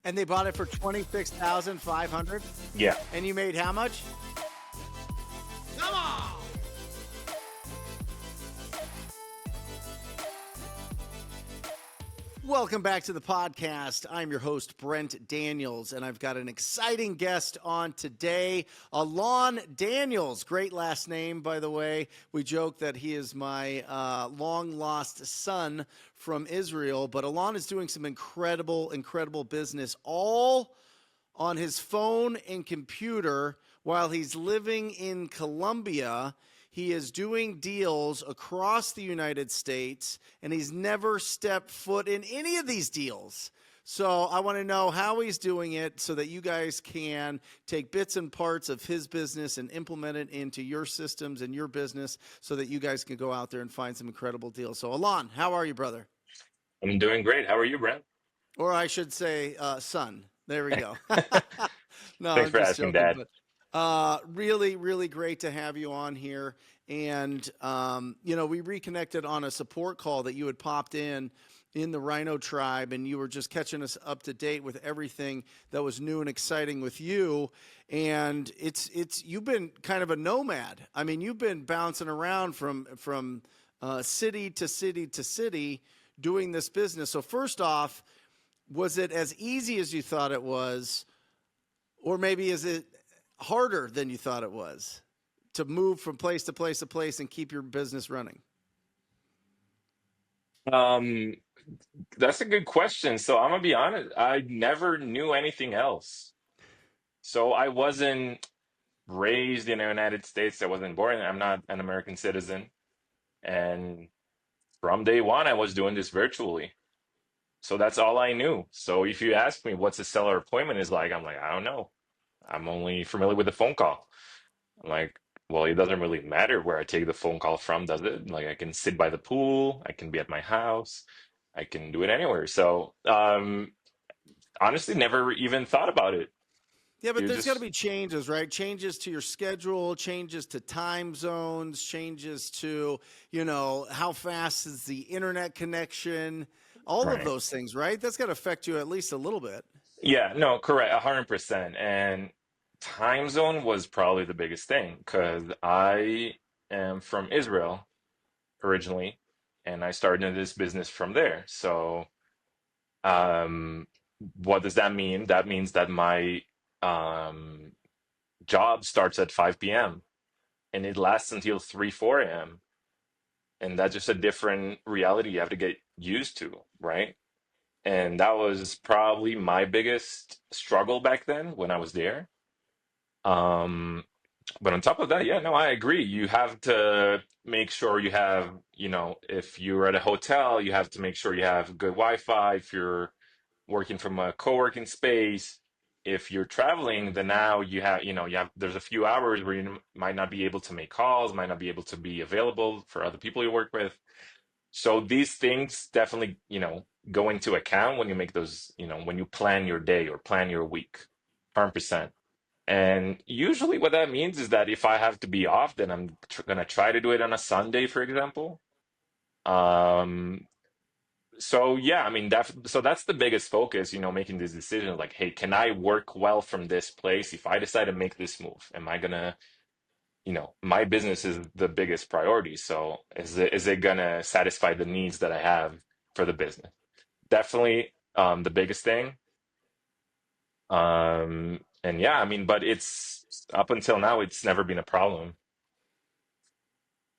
And they bought it for 26,500. Yeah. And you made how much? Come on. Welcome back to the podcast. I'm your host, Brent Daniels, and I've got an exciting guest on today, Alon Daniels. Great last name, by the way. We joke that he is my long-lost son from Israel, but Alon is doing some incredible business all on his phone and computer while he's living in Colombia. He is doing deals across the United States, and he's never stepped foot in any of these deals. So I want to know how he's doing it so that you guys can take bits and parts of his business and implement it into your systems and your business so that you guys can go out there and find some incredible deals. So Alon, how are you, brother? I'm doing great. How are you, Brent? Or I should say son. There we go. No, Thanks I'm for just asking, joking, Dad. but really great to have you on here. And, we reconnected on a support call that you had popped in the Rhino tribe, and you were just catching us up to date with everything that was new and exciting with you. And you've been kind of a nomad. I mean, you've been bouncing around from city to city to city doing this business. So first off, was it as easy as you thought it was, or maybe is it harder than you thought it was to move from place to place to place and keep your business running? Um, that's a good question. So I'm gonna be honest, I never knew anything else. So I wasn't raised in the United States. I wasn't born. I'm not an American citizen. And from day one, I was doing this virtually. So that's all I knew. So if you ask me what's a seller appointment is like, I'm like, I don't know. I'm only familiar with the phone call. I'm like, well, it doesn't really matter where I take the phone call from, does it? Like, I can sit by the pool, I can be at my house, I can do it anywhere. So, honestly, never even thought about it. Yeah, but You there's got to just be changes, right? Changes to your schedule, changes to time zones, changes to, how fast is the internet connection, all of right. those things, right? That's got to affect you at least a little bit. Yeah, no, correct, 100%. And time zone was probably the biggest thing because I am from Israel originally, and I started in this business from there. So, um, what does that mean? That means that my um, job starts at 5 p.m. and it lasts until 3, 4 a.m. And that's just a different reality you have to get used to, right? And that was probably my biggest struggle back then when I was there. Um, but on top of that, yeah, no, I agree. You have to make sure you have, if you're at a hotel, you have to make sure you have good Wi-Fi. If you're working from a co-working space, if you're traveling, then now there's a few hours where you might not be able to make calls, might not be able to be available for other people you work with. So these things definitely, go into account when you make those, when you plan your day or plan your week, 100%. And usually what that means is that if I have to be off, then I'm gonna try to do it on a Sunday, for example. Um, so yeah, I mean so that's the biggest focus, making this decision like, hey, can I work well from this place if I decide to make this move? Am I gonna, my business is the biggest priority. So is it gonna satisfy the needs that I have for the business? Definitely the biggest thing. And yeah, I mean, but it's up until now, it's never been a problem.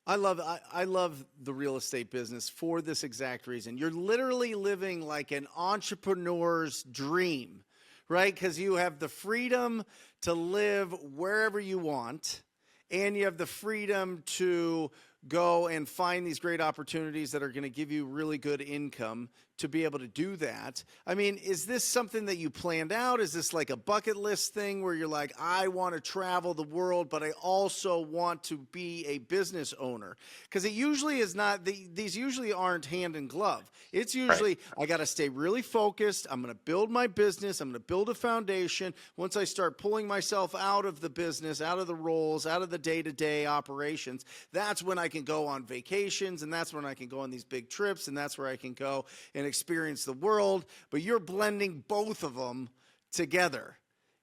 I love the real estate business for this exact reason. You're literally living like an entrepreneur's dream, right? Because you have the freedom to live wherever you want, and you have the freedom to go and find these great opportunities that are going to give you really good income to be able to do that. I mean, is this something that you planned out? Is this like a bucket list thing where you're like, I want to travel the world, but I also want to be a business owner? Because it usually is not, these usually aren't hand in glove. It's Right. usually, I got to stay really focused. I'm going to build my business. I'm going to build a foundation. Once I start pulling myself out of the business, out of the roles, out of the day-to-day operations, that's when I can go on vacations, and that's when I can go on these big trips, and that's where I can go and experience the world. But you're blending both of them together.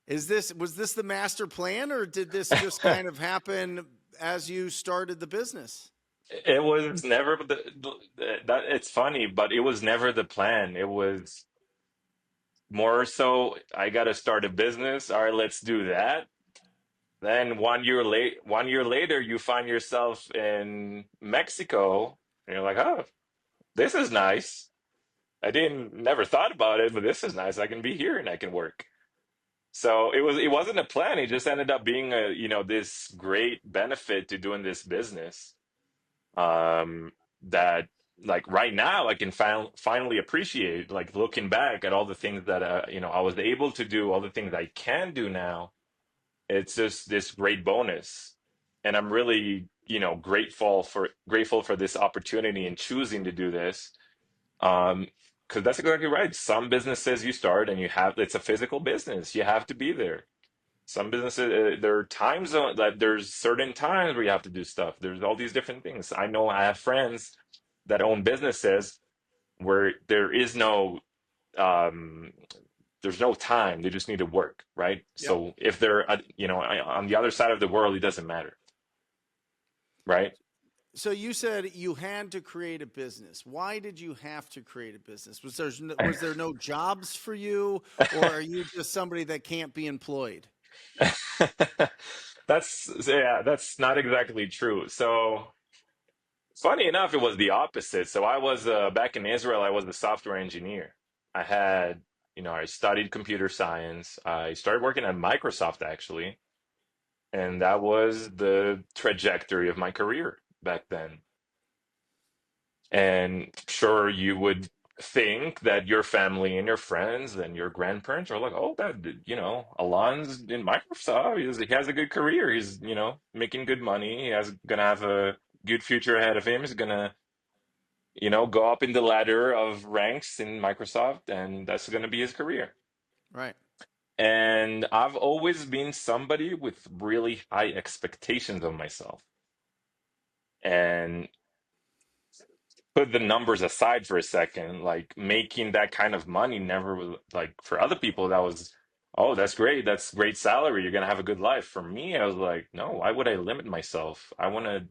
Was this the master plan, or did this just kind of happen as you started the business? It was never that it's funny, but it was never the plan. It was more so I got to start a business. All right, let's do that. Then 1 year later, you find yourself in Mexico, and you're like, "Oh, this is nice. I didn't never thought about it, but this is nice. I can be here and I can work." So it wasn't a plan. It just ended up being a, this great benefit to doing this business. Um, that like right now I can finally appreciate, like looking back at all the things that I was able to do, all the things I can do now. It's just this great bonus, and I'm really, grateful for this opportunity and choosing to do this. Um, because that's exactly right. Some businesses you start and it's a physical business. You have to be there. Some businesses, there are time zone that there's certain times where you have to do stuff. There's all these different things. I know I have friends that own businesses where um, there's no time. They just need to work, right? Yep. So if they're, on the other side of the world, it doesn't matter, right? So you said you had to create a business. Why did you have to create a business? Was there no jobs for you, or are you just somebody that can't be employed? That's not exactly true. So funny enough, it was the opposite. So I was back in Israel. I was a software engineer. I had, I studied computer science. I started working at Microsoft actually, and that was the trajectory of my career back then. And sure, you would think that your family and your friends and your grandparents are like, oh, Alon's in Microsoft. He has a good career. He's, making good money. Gonna have a good future ahead of him. He's gonna, go up in the ladder of ranks in Microsoft, and that's gonna be his career. Right. And I've always been somebody with really high expectations of myself. And put the numbers aside for a second, like making that kind of money never was like for other people, that was, oh, that's great. That's great salary. You're gonna have a good life. For me, I was like, no, why would I limit myself? I wanna,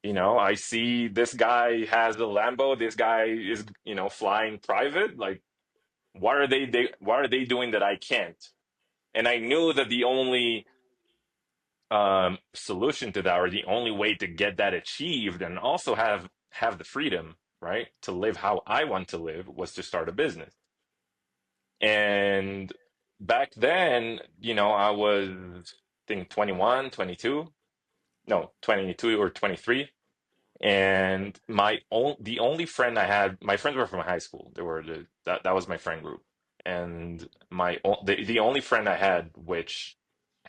I see this guy has a Lambo, this guy is, flying private. Like, what are they doing that I can't? And I knew that the only solution to that, or the only way to get that achieved and also have the freedom, right, to live how I want to live, was to start a business. And back then, I was, I think, 21, 22, no, 22 or 23. And the only friend I had, my friends were from high school. They were that was my friend group. And the only friend I had which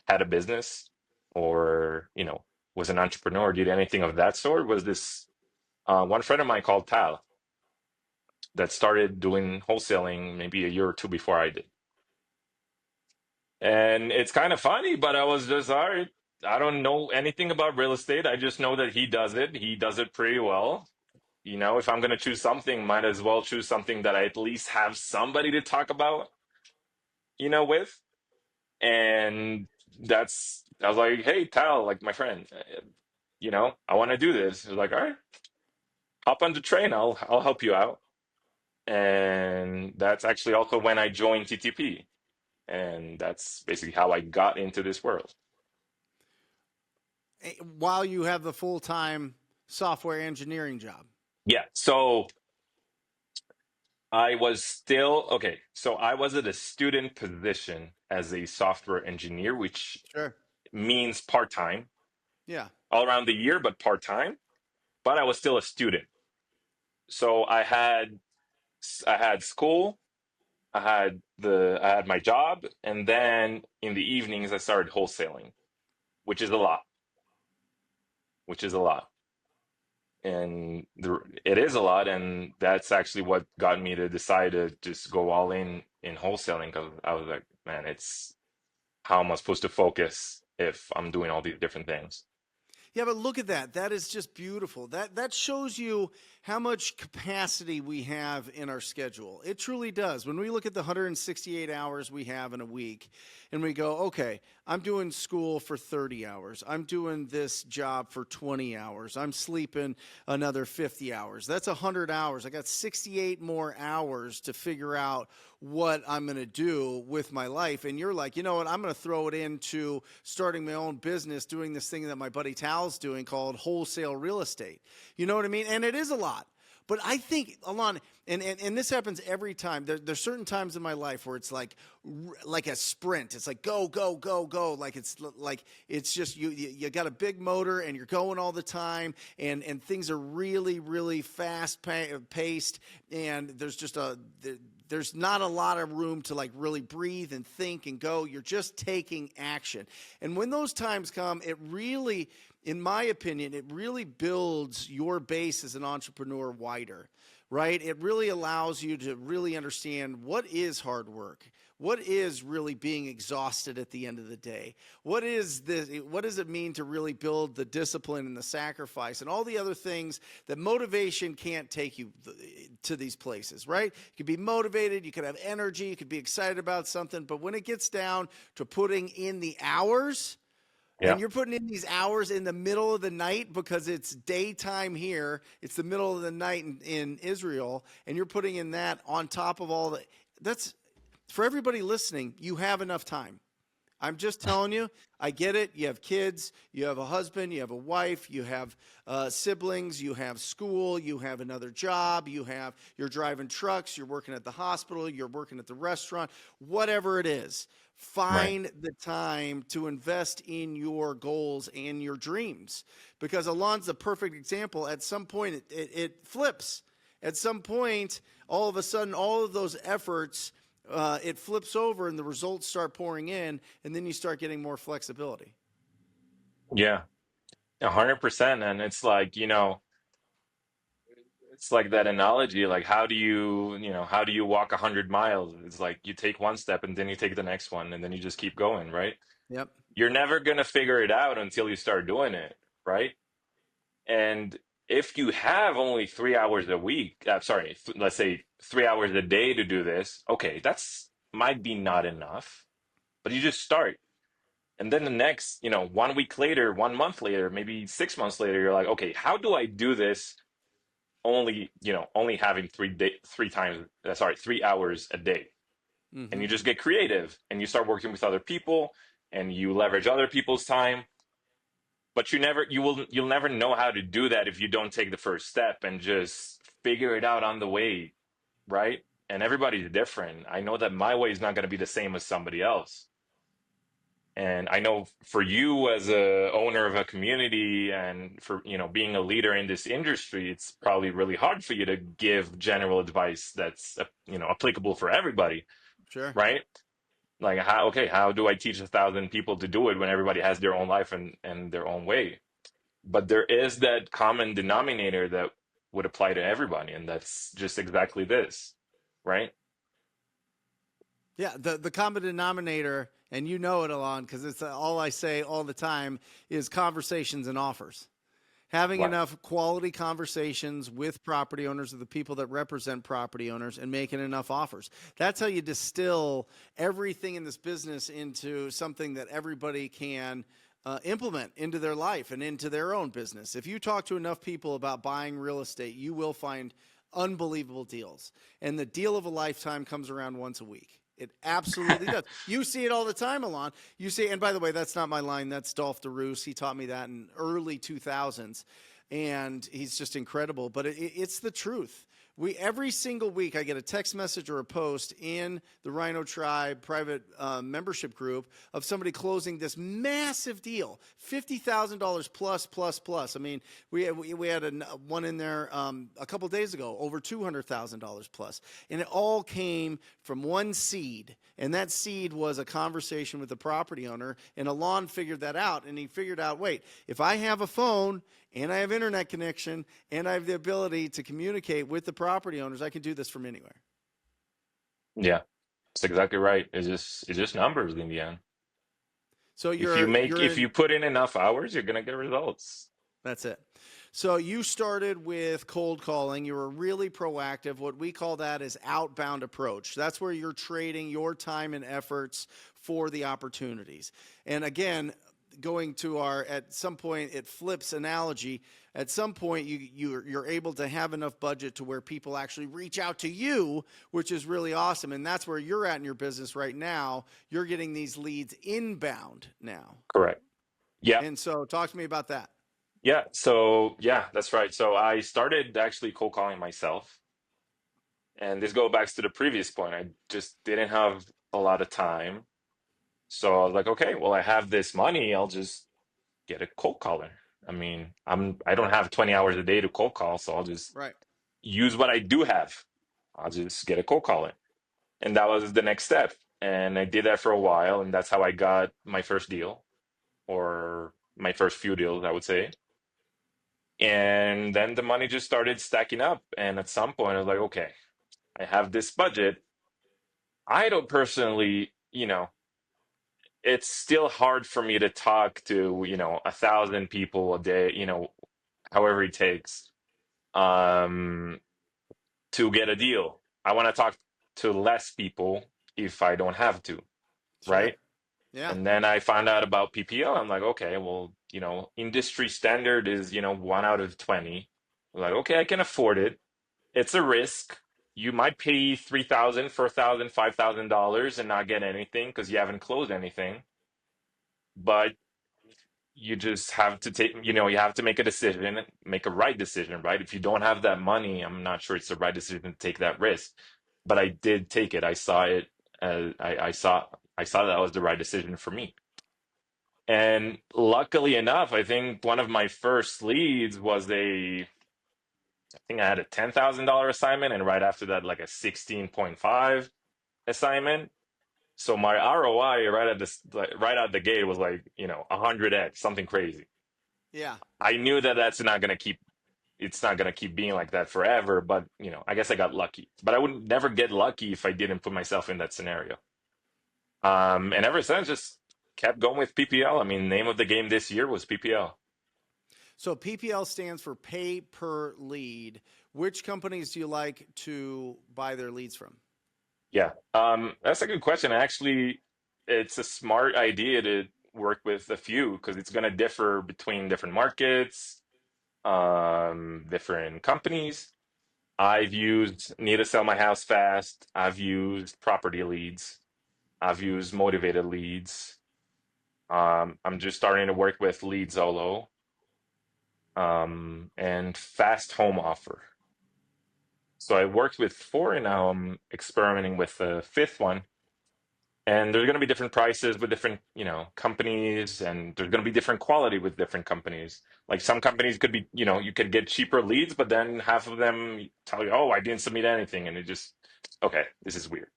had a business, or was an entrepreneur, did anything of that sort, was this one friend of mine called Tal, that started doing wholesaling maybe a year or two before I did. And it's kind of funny, but I was just, all right, I don't know anything about real estate. I just know that he does it pretty well. If I'm going to choose something, might as well choose something that I at least have somebody to talk about, with. And I was like, hey, Tal, like my friend, I want to do this. He was like, all right, hop on the train. I'll help you out. And that's actually also when I joined TTP. And that's basically how I got into this world. While you have the full time software engineering job. Yeah. So I was still, okay. So I was at a student position as a software engineer, which Sure. means part-time, Yeah. all around the year, but part-time. But I was still a student. So I had school, I had my job, and then in the evenings I started wholesaling, which is a lot, which is a lot. And it is a lot, and that's actually what got me to decide to just go all in wholesaling, because I was like, man, it's how am I supposed to focus if I'm doing all these different things? Yeah, but look at that. That is just beautiful. That shows you how much capacity we have in our schedule. It truly does. When we look at the 168 hours we have in a week and we go, okay, I'm doing school for 30 hours. I'm doing this job for 20 hours. I'm sleeping another 50 hours. That's 100 hours. I got 68 more hours to figure out what I'm going to do with my life. And you're like, you know what? I'm going to throw it into starting my own business, doing this thing that my buddy Tal's doing called wholesale real estate. You know what I mean? And it is a lot. But I think, Alon, and this happens every time. There's certain times in my life where it's like a sprint. It's like go, go, go, go. It's just you got a big motor and you're going all the time, and things are really, really fast paced, and there's not a lot of room to like really breathe and think and go. You're just taking action. And when those times come, it really, in my opinion, it really builds your base as an entrepreneur wider, right? It really allows you to really understand what is hard work. What is really being exhausted at the end of the day? What does it mean to really build the discipline and the sacrifice and all the other things that motivation can't take you to these places, right? You could be motivated, you could have energy, you could be excited about something, but when it gets down to putting in the hours, Yeah. and you're putting in these hours in the middle of the night because it's daytime here, it's the middle of the night in Israel, and you're putting in that on top of all that's for everybody listening, you have enough time. I'm just telling you, I get it. You have kids, you have a husband, you have a wife, you have siblings, you have school, you have another job, you're driving trucks, you're working at the hospital, you're working at the restaurant, whatever it is. Right. Find the time to invest in your goals and your dreams, because Alon's the perfect example. At some point, it flips. At some point, all of a sudden, all of those efforts, it flips over and the results start pouring in, and then you start getting more flexibility. Yeah. 100%. And it's like, it's like that analogy, like how do you walk 100 miles? It's like you take one step and then you take the next one and then you just keep going, right? Yep. You're never gonna figure it out until you start doing it, right? And if you have only 3 hours a week, sorry, let's say 3 hours a day to do this, okay, that's might be not enough, but you just start. And then the next, 1 week later, 1 month later, maybe 6 months later, you're like, okay, how do I do this only having 3 hours a day? And Mm-hmm. you just get creative and you start working with other people and you leverage other people's time. But you'll never know how to do that if you don't take the first step and just figure it out on the way, right? And everybody's different. I know that my way is not going to be the same as somebody else. And I know for you as a owner of a community and for, being a leader in this industry, it's probably really hard for you to give general advice that's, applicable for everybody, Sure. right? Like how do I teach 1,000 people to do it when everybody has their own life and their own way? But there is that common denominator that would apply to everybody, and that's just exactly this, right? Yeah, the common denominator, and you know it, Alon, because it's all I say all the time, is conversations and offers. Having Right. enough quality conversations with property owners, or the people that represent property owners, and making enough offers. That's how you distill everything in this business into something that everybody can implement into their life and into their own business. If you talk to enough people about buying real estate, you will find unbelievable deals. And the deal of a lifetime comes around once a week. It absolutely does. You see it all the time, Alon. You see, and by the way, that's not my line. That's Dolph DeRoos. He taught me that in early 2000s, and he's just incredible. But it's the truth. Every single week I get a text message or a post in the Rhino Tribe private membership group of somebody closing this massive deal, $50,000 plus plus plus. I mean, we had one in there a couple days ago, over $200,000 plus, and it all came from one seed, and that seed was a conversation with the property owner. And Alon figured that out, and he figured out, wait, if I have a phone and I have internet connection, and I have the ability to communicate with the property owners, I can do this from anywhere. Yeah, that's exactly right. It's just numbers in the end. So If you make, you're if in. you put in enough hours, you're gonna get results. That's it. So you started with cold calling. You were really proactive. What we call that is outbound approach. That's where you're trading your time and efforts for the opportunities. And again, going to our at some point it flips analogy. At some point you're able to have enough budget to where people actually reach out to you, which is really awesome. And that's where you're at in your business right now. You're getting these leads inbound now. Correct. Yeah. And so talk to me about that. Yeah. So yeah, that's right. So I started actually cold calling myself. And this goes back to the previous point. I just didn't have a lot of time. So I was like, okay, well, I have this money. I'll just get a cold caller. I mean, I don't have 20 hours a day to cold call, so I'll just Right. use what I do have. I'll just get a cold caller. And that was the next step. And I did that for a while, and that's how I got my first deal, or my first few deals, I would say. And then the money just started stacking up. And at some point, I was like, okay, I have this budget. I don't personally, it's still hard for me to talk to, 1,000 people a day, however it takes, um, to get a deal. I want to talk to less people if I don't have to, Sure. right? Yeah. And then I found out about PPL. I'm like, okay, well, industry standard is, 1 out of 20. I'm like, okay, I can afford it. It's a risk. You might pay 3,000, 4,000, $5,000 and not get anything because you haven't closed anything. But you just have to take, you have to make a decision, make a right decision, right? If you don't have that money, I'm not sure it's the right decision to take that risk. But I did take it. I saw it. I saw that was the right decision for me. And luckily enough, I think one of my first leads was I think I had a $10,000 assignment, and right after that, like a 16.5 assignment. So my ROI right at this, like, right out the gate was like, 100x, something crazy. Yeah. I knew that it's not gonna keep being like that forever, but I guess I got lucky. But I would never get lucky if I didn't put myself in that scenario. And ever since, just kept going with PPL. I mean, name of the game this year was PPL. So PPL stands for pay per lead. Which companies do you like to buy their leads from? Yeah, that's a good question. Actually, it's a smart idea to work with a few because it's gonna differ between different markets, different companies. I've used Need to Sell My House Fast. I've used Property Leads. I've used Motivated Leads. I'm just starting to work with Leadzolo, and Fast Home Offer. So I worked with four, and now I'm experimenting with the fifth one. And there's going to be different prices with different, companies, and there's going to be different quality with different companies. Like some companies could be, you could get cheaper leads, but then half of them tell you, "Oh, I didn't submit anything," and it just, okay, this is weird,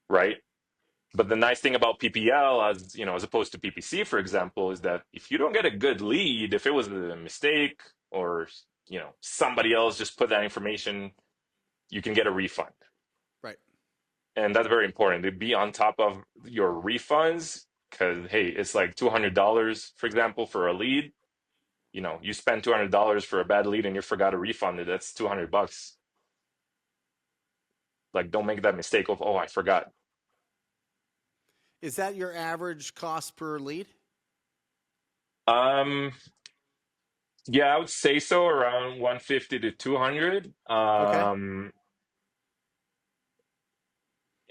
right? But the nice thing about PPL, as opposed to PPC, for example, is that if you don't get a good lead, if it was a mistake, or somebody else just put that information, you can get a refund. Right. And that's very important to be on top of your refunds, because hey, it's like $200, for example, for a lead. You spend $200 for a bad lead and you forgot to refund it. That's $200. Like, don't make that mistake of, oh, I forgot. Is that your average cost per lead? Um, yeah, I would say so, around 150 to 200. Okay.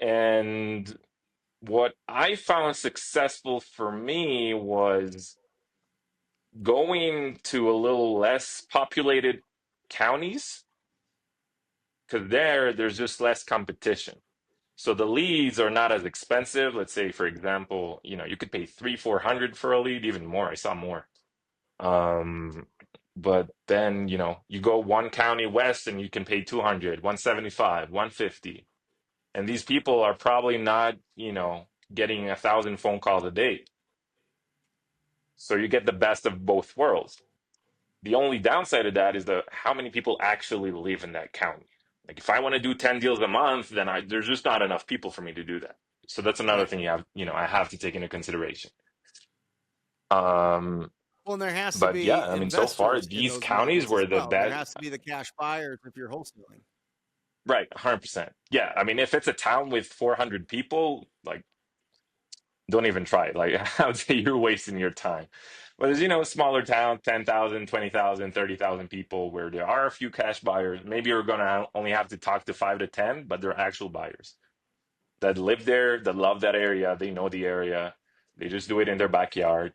And what I found successful for me was going to a little less populated counties, because there's just less competition. So the leads are not as expensive. Let's say, for example, you could pay 300, 400 for a lead, even more. I saw more. Um, but then, you go one county west and you can pay 200, 175, 150. And these people are probably not, getting 1,000 phone calls a day. So you get the best of both worlds. The only downside of that is how many people actually live in that county. Like if I want to do 10 deals a month, then there's just not enough people for me to do that. So that's another Right. thing I have to take into consideration. Um, Well, and there has to but yeah, be I mean, so far investors in these those counties markets as were the well. There best. has to be the cash buyers if you're wholesaling. Right, 100%. Yeah, I mean, if it's a town with 400 people, like, don't even try it. Like, I would say you're wasting your time. But as you know, smaller town, 10,000, 20,000, 30,000 people, where there are a few cash buyers, maybe you're gonna only have to talk to 5 to 10, but they're actual buyers that live there, that love that area, they know the area, they just do it in their backyard.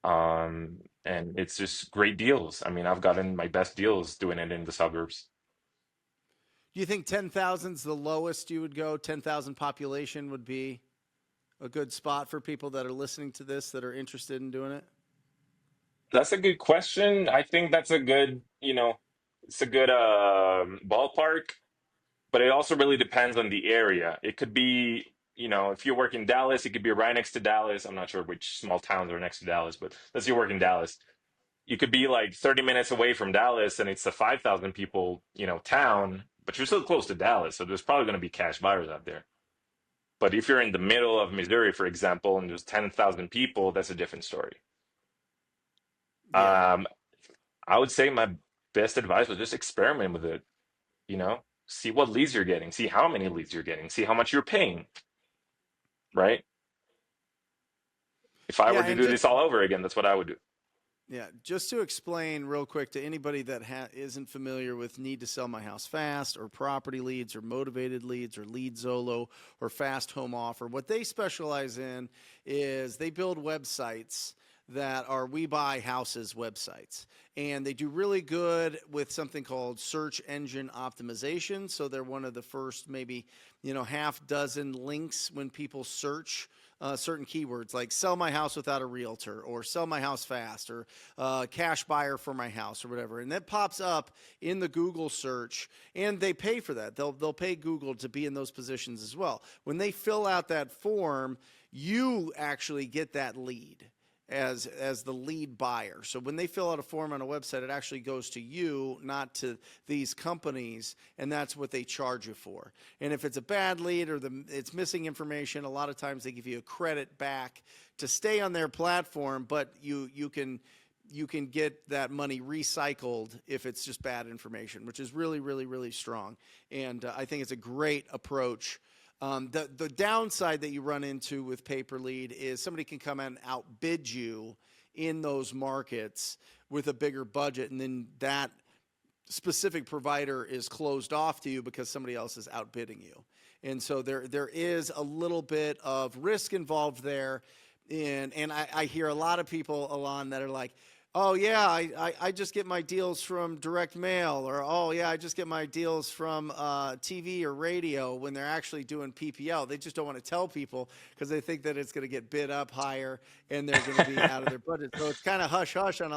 And it's just great deals. I mean, I've gotten my best deals doing it in the suburbs. Do you think 10,000 is the lowest you would go? 10,000 population would be a good spot for people that are listening to this that are interested in doing it? That's a good question. I think that's a good, it's a good ballpark, but it also really depends on the area. It could be, if you work in Dallas, it could be right next to Dallas. I'm not sure which small towns are next to Dallas, but let's say you work in Dallas. You could be like 30 minutes away from Dallas and it's a 5,000 people, town, but you're still close to Dallas. So there's probably going to be cash buyers out there. But if you're in the middle of Missouri, for example, and there's 10,000 people, that's a different story. Yeah. Um, I would say my best advice was just experiment with it, see what leads you're getting, see how many leads you're getting, see how much you're paying, right? If I Yeah, were to and do just this all over again, that's what I would do. yeah, just to explain real quick to anybody that isn't familiar with need to sell my house fast or property leads or motivated leads or lead Zolo or fast home offer, what they specialize in is they build websites that are we buy houses websites, and they do really good with something called search engine optimization. So they're one of the first maybe half dozen links when people search certain keywords like sell my house without a realtor or sell my house fast or cash buyer for my house or whatever. And that pops up in the Google search, and they pay for that. They'll pay Google to be in those positions as well. When they fill out that form, you actually get that lead as the lead buyer. So when they fill out a form on a website, it actually goes to you, not to these companies, and that's what they charge you for. And if it's a bad lead or it's missing information, a lot of times they give you a credit back to stay on their platform, but you can get that money recycled if it's just bad information, which is really, really, really strong. And I think it's a great approach. The downside that you run into with paper lead is somebody can come and outbid you in those markets with a bigger budget, and then that specific provider is closed off to you because somebody else is outbidding you. And so there is a little bit of risk involved there. And I hear a lot of people, Alon, that are like, oh, yeah, I just get my deals from direct mail, or oh, yeah, I just get my deals from TV or radio, when they're actually doing PPL. They just don't want to tell people because they think that it's going to get bid up higher and they're going to be out of their budget. So it's kind of hush hush on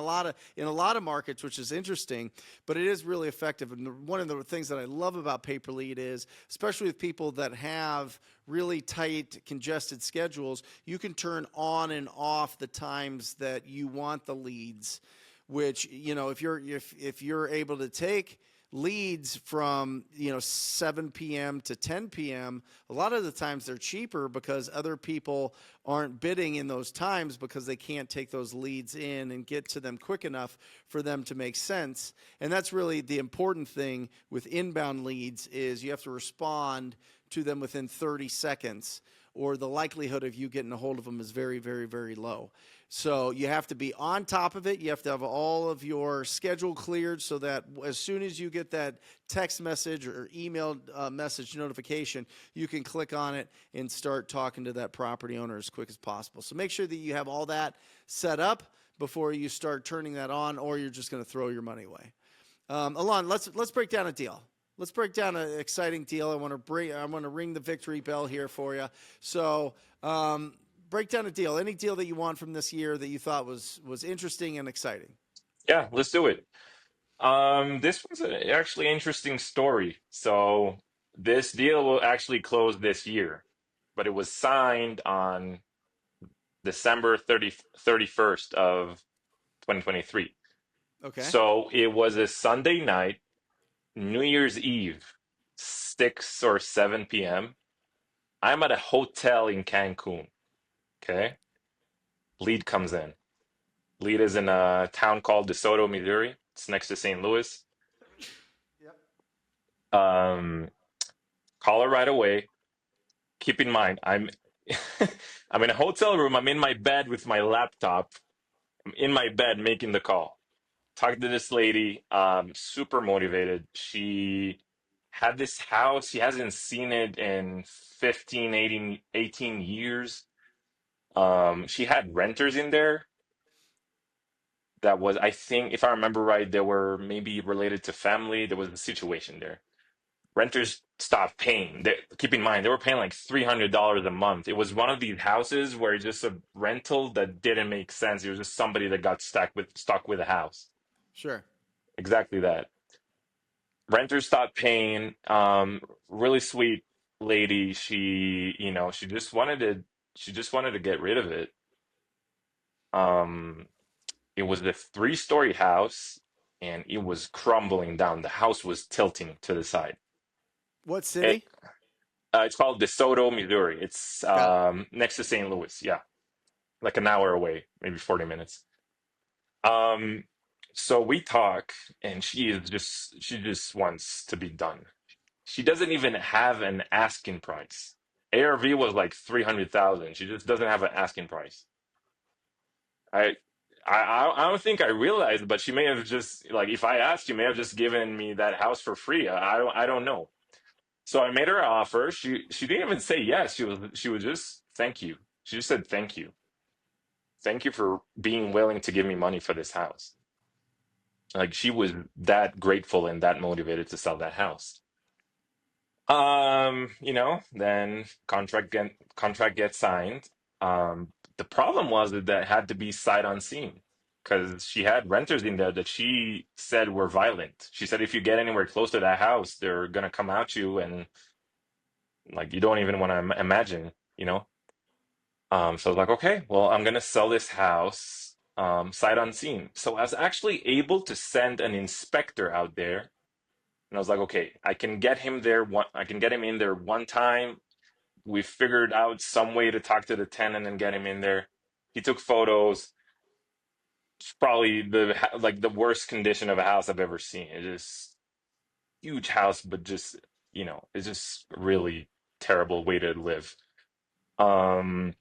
in a lot of markets, which is interesting, but it is really effective. And one of the things that I love about pay per lead is, especially with people that have really tight, congested schedules, you can turn on and off the times that you want the leads. Which, if you're able to take leads from 7 p.m. to 10 p.m., a lot of the times they're cheaper because other people aren't bidding in those times because they can't take those leads in and get to them quick enough for them to make sense. And that's really the important thing with inbound leads, is you have to respond to them within 30 seconds, or the likelihood of you getting a hold of them is very, very, very low. So you have to be on top of it. You have to have all of your schedule cleared so that as soon as you get that text message or email message notification, you can click on it and start talking to that property owner as quick as possible. So make sure that you have all that set up before you start turning that on, or you're just going to throw your money away. Alon, let's break down a deal. Let's break down an exciting deal. I want to ring the victory bell here for you. So, break down a deal. Any deal that you want from this year that you thought was interesting and exciting. Yeah, let's do it. This was actually an interesting story. So this deal will actually close this year, but it was signed on December 31st of 2023. Okay. So it was a Sunday night, New Year's Eve, 6 or 7 p.m. I'm at a hotel in Cancun. Okay. Lead comes in. Lita is in a town called DeSoto, Missouri. It's next to St. Louis. Yep. Um, Call her right away. Keep in mind, I'm in a hotel room. I'm in my bed with my laptop. I'm in my bed making the call. Talking to this lady, super motivated. She had this house. She hasn't seen it in 15, 18 years. She had renters in there that was, I think, if I remember right, they were maybe related to family. There was a situation there. Renters stopped paying. Keep in mind, they were paying like $300 a month. It was one of these houses where it's just a rental that didn't make sense. It was just somebody that got stuck with a house. Sure. Exactly that. Renters stopped paying. Really sweet lady. She just wanted to get rid of it. Um, it was a three-story house, and it was crumbling down. The house was tilting to the side. What It, city? it's called DeSoto, Missouri. It's Got it. next to St. Louis. Yeah, like an hour away, maybe 40 minutes. Um, so we talk, and she just wants to be done. She doesn't even have an asking price. ARV was like 300,000. She just doesn't have an asking price. I I don't think I realized, but she may have just like if I asked, you may have just given me that house for free. I don't know. So I made her an offer. She didn't even say yes. She was just thank you. She just said thank you. Thank you for being willing to give me money for this house. Like she was that grateful and that motivated to sell that house. Then contract gets signed. The problem was that had to be sight unseen because she had renters in there that she said were violent. She said if you get anywhere close to that house, they're gonna come at you and like you don't even want to imagine. So I was like, okay, well, I'm gonna sell this house, sight unseen. So I was actually able to send an inspector out there. And I was like, okay, I can get him there I can get him in there one time. We figured out some way to talk to the tenant and get him in there. He took photos. It's probably like the worst condition of a house I've ever seen. It's just huge house, but just it's just really terrible way to live. Um,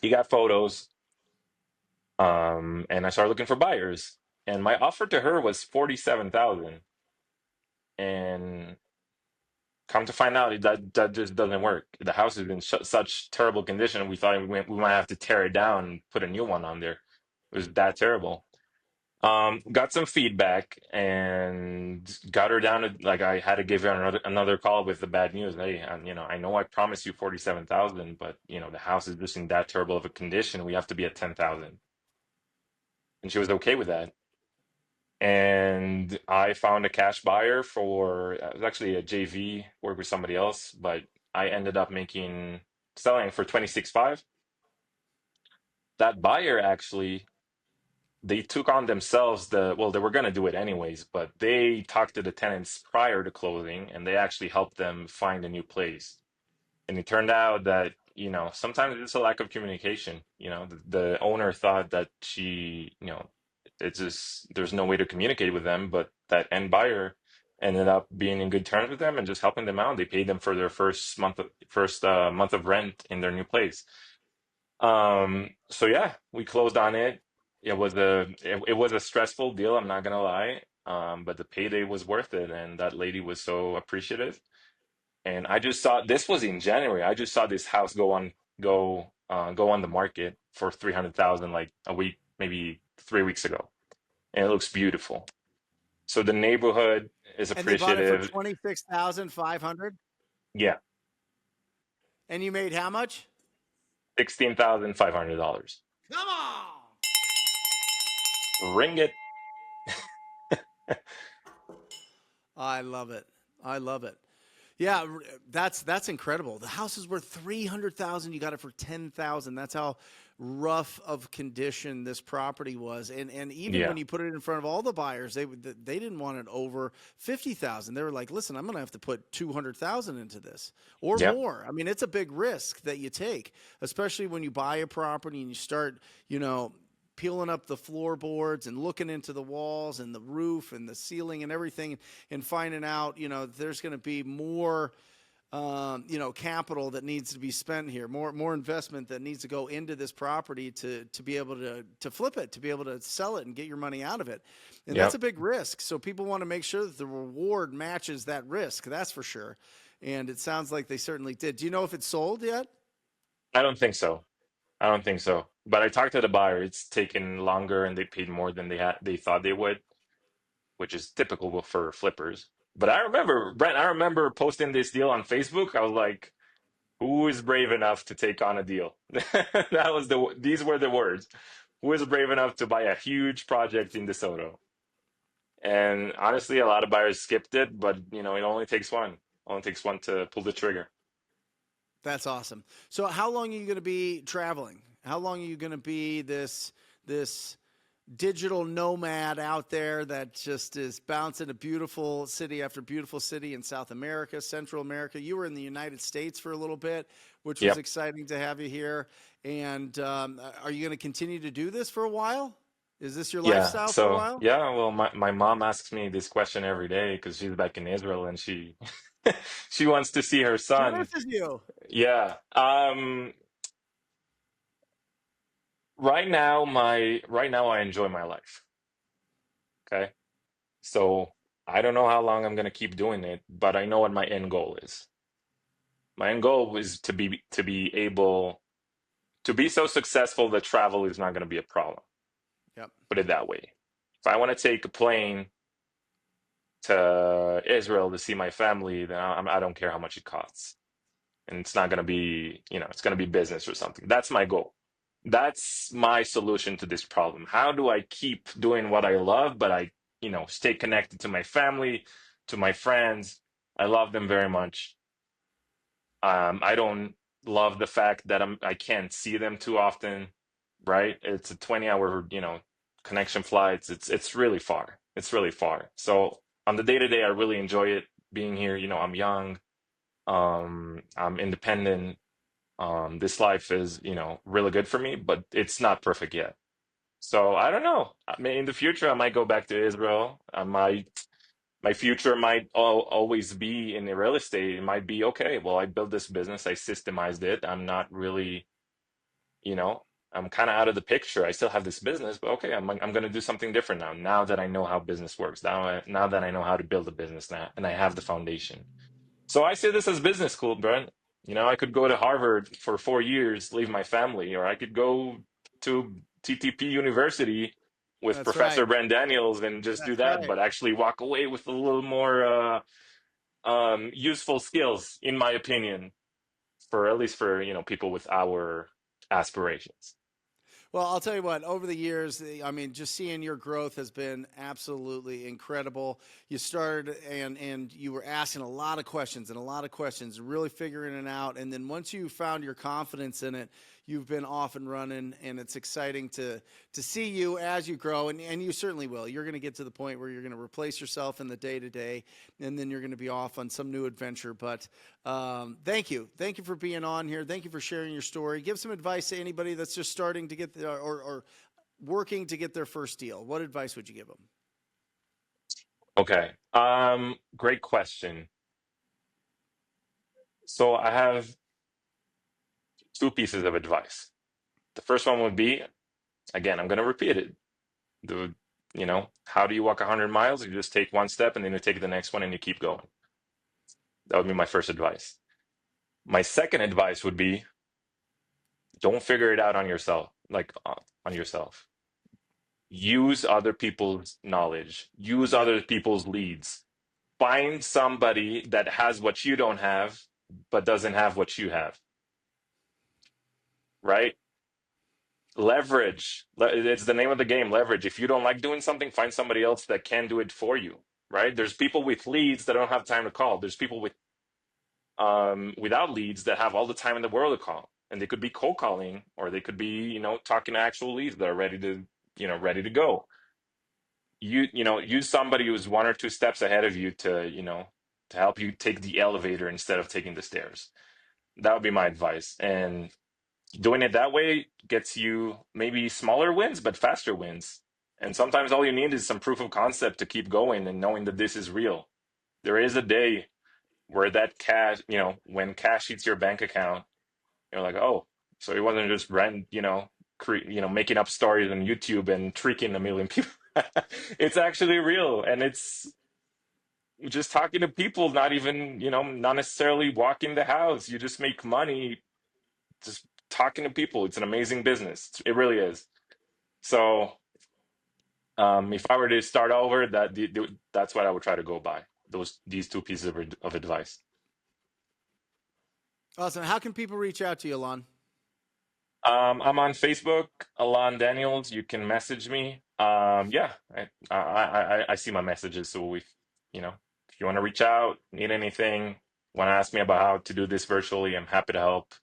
he got photos, and I started looking for buyers. And my offer to her was 47,000. And come to find out that just doesn't work. The house is in such terrible condition. We thought we might have to tear it down and put a new one on there. It was that terrible. Got some feedback and got her down to like I had to give her another call with the bad news. Hey, I know I promised you 47,000, but the house is just in that terrible of a condition. We have to be at 10,000, and she was okay with that. And I found a cash buyer it was actually a JV work with somebody else, but I ended up selling for 26.5. That buyer actually they took on themselves well, they were going to do it anyways, but they talked to the tenants prior to closing and they actually helped them find a new place. And it turned out that, sometimes it's a lack of communication. The owner thought that it's just, there's no way to communicate with them, but that end buyer ended up being in good terms with them and just helping them out. They paid them for their first month of rent in their new place. So yeah, we closed on it. It was a stressful deal, I'm not gonna lie. But the payday was worth it, and that lady was so appreciative. And I just saw this was in January. I just saw this house go on the market for 300,000 like a week, maybe 3 weeks ago, and it looks beautiful. So the neighborhood is And they bought it for appreciative. 26,500. Yeah, And you made how much? $16,500. Come on. Ring it. I love it. I love it. Yeah, that's incredible. The house is worth 300,000. You got it for 10,000. That's how rough of condition this property was. And even Yeah, when you put it in front of all the buyers, they didn't want it over 50,000. They were like, "Listen, I'm going to have to put 200,000 into this or yeah, more." I mean, it's a big risk that you take, especially when you buy a property and you start, you know, peeling up the floorboards and looking into the walls and the roof and the ceiling and everything, and finding out, there's going to be more, capital that needs to be spent here, more investment that needs to go into this property to be able to flip it, to be able to sell it and get your money out of it. And that's Yep. a big risk. So people want to make sure that the reward matches that risk. That's for sure. And it sounds like they certainly did. Do you know if it's sold yet? I don't think so. I don't think so. But I talked to the buyer. It's taken longer and they paid more than they thought they would, which is typical for flippers. But I remember, Brent, I remember posting this deal on Facebook. I was like, who is brave enough to take on a deal? These were the words. Who is brave enough to buy a huge project in DeSoto? And honestly, a lot of buyers skipped it, but it only takes one. Only takes one to pull the trigger. That's awesome. So how long are you going to be traveling? How long are you going to be this digital nomad out there that just is bouncing to beautiful city after beautiful city in South America, Central America? You were in the United States for a little bit, which was Yep. exciting to have you here. And are you going to continue to do this for a while? Is this your Yeah. lifestyle for a So while? yeah, well, my mom asks me this question every day because she's back in Israel and she she wants to see her She son. misses you. Yeah. Right now I enjoy my life. Okay. So I don't know how long I'm gonna keep doing it, but I know what my end goal is. My end goal is to be able to be so successful that travel is not gonna be a problem. Yep. Put it that way. If I want to take a plane to Israel to see my family, then I don't care how much it costs. And it's not going to be, it's going to be business or something. That's my goal. That's my solution to this problem. How do I keep doing what I love, but I, stay connected to my family, to my friends? I love them very much. I don't love the fact that I can't see them too often, right? It's a 20-hour, connection flights. It's really far. It's really far. So on the day to day, I really enjoy it being here. I'm young. I'm independent. This life is, really good for me, but it's not perfect yet. So I don't know. I mean, in the future, I might go back to Israel. My future might always be in the real estate. It might be okay. Well, I built this business, I systemized it. I'm not really, you know, I'm kind of out of the picture. I still have this business, but okay, I'm going to do something different now. Now that I know how business works, now that I know how to build a business now, and I have the foundation. So I see this as business school, Brent. I could go to Harvard for 4 years, leave my family, or I could go to TTP University with That's right. Professor Brent Daniels and just do That's that, right. but actually walk away with a little more useful skills, in my opinion, for at least for people with our aspirations. Well, I'll tell you what, over the years, I mean, just seeing your growth has been absolutely incredible. You started and you were asking a lot of questions and a lot of questions, really figuring it out. And then once you found your confidence in it, you've been off and running, and it's exciting to see you as you grow, and you certainly will. You're going to get to the point where you're going to replace yourself in the day to day, and then you're going to be off on some new adventure. But thank you for being on here. Thank you for sharing your story. Give some advice to anybody that's just starting to get or working to get their first deal. What advice would you give them? Okay. Great question. So I have two pieces of advice. The first one would be, again, I'm going to repeat it. The, how do you walk 100 miles? You just take one step and then you take the next one and you keep going. That would be my first advice. My second advice would be, don't figure it out on yourself, like on yourself. Use other people's knowledge, use Yep. other people's leads. Find somebody that has what you don't have, but doesn't have what you have, right? Leverage. It's the name of the game, leverage. If you don't like doing something, find somebody else that can do it for you, right? There's people with leads that don't have time to call. There's people without leads that have all the time in the world to call, and they could be cold calling, or they could be talking to actual leads that are ready to go. Use somebody who's one or two steps ahead of you to help you take the elevator instead of taking the stairs. That would be my advice. And Doing it that way gets you maybe smaller wins, but faster wins. And sometimes all you need is some proof of concept to keep going and knowing that this is real. There is a day where that cash, when cash hits your bank account, you're like, oh, so it wasn't just Brent, making up stories on YouTube and tricking a million people. It's actually real, and it's just talking to people, not even, not necessarily walking the house. You just make money just talking to people. It's an amazing business. It really is. So, if I were to start over, that's what I would try to go by. These two pieces of advice. Awesome. How can people reach out to you, Alon? I'm on Facebook, Alon Daniels. You can message me. Yeah, I see my messages. So if you want to reach out, need anything, want to ask me about how to do this virtually, I'm happy to help.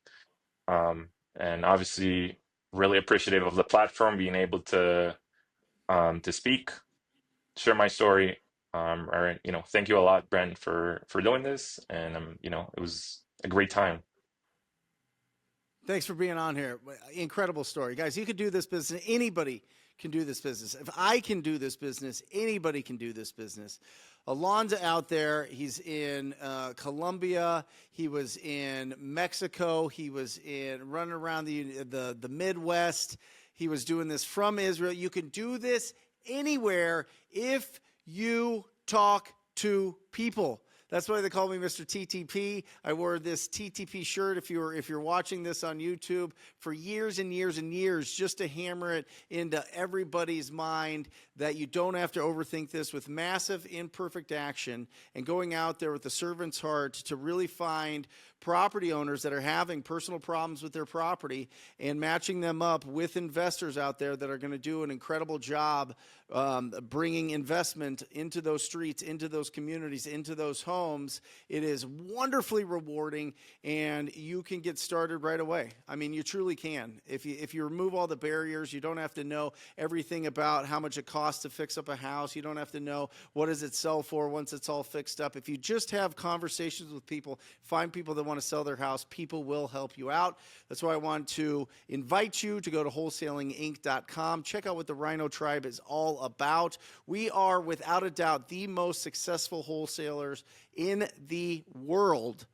And obviously, really appreciative of the platform, being able to speak, share my story. All right, thank you a lot, Brent, for doing this, and it was a great time. Thanks for being on here. Incredible story. Guys, you can do this business. Anybody can do this business. If I can do this business, anybody can do this business. Alon's out there. He's in Colombia. He was in Mexico. He was running around the Midwest. He was doing this from Israel. You can do this anywhere if you talk to people. That's why they call me Mr. TTP. I wore this TTP shirt, if you're watching this on YouTube, for years and years and years, just to hammer it into everybody's mind that you don't have to overthink this, with massive imperfect action and going out there with the servant's heart to really find property owners that are having personal problems with their property and matching them up with investors out there that are going to do an incredible job bringing investment into those streets, into those communities, into those homes. It is wonderfully rewarding, and you can get started right away. I mean, you truly can. If you remove all the barriers, you don't have to know everything about how much it costs to fix up a house. You don't have to know what does it sell for once it's all fixed up. If you just have conversations with people, find people that want to sell their house, people will help you out. That's why I want to invite you to go to wholesalinginc.com. Check out what the Rhino Tribe is all about. We are, without a doubt, the most successful wholesalers in the world.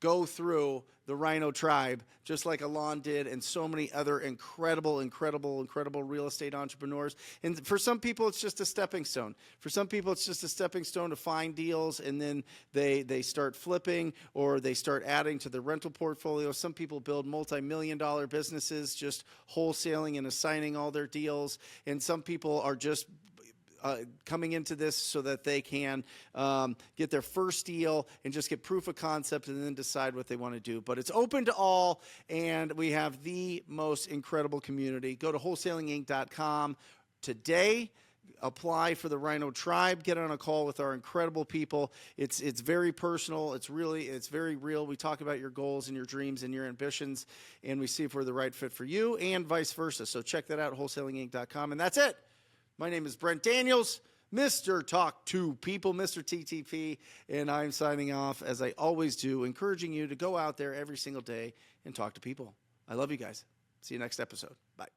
Go through the Rhino Tribe, just like Alon did, and so many other incredible real estate entrepreneurs. And for some people, it's just a stepping stone. For some people, it's just a stepping stone to find deals, and then they start flipping or they start adding to their rental portfolio. Some people build multi-million-dollar businesses just wholesaling and assigning all their deals. And some people are just coming into this so that they can get their first deal and just get proof of concept and then decide what they want to do. But it's open to all, and we have the most incredible community. Go to wholesalinginc.com today. Apply for the Rhino Tribe. Get on a call with our incredible people. It's very personal. It's very real. We talk about your goals and your dreams and your ambitions, and we see if we're the right fit for you and vice versa. So check that out, wholesalinginc.com. And that's it. My name is Brent Daniels, Mr. Talk to People, Mr. TTP, and I'm signing off, as I always do, encouraging you to go out there every single day and talk to people. I love you guys. See you next episode. Bye.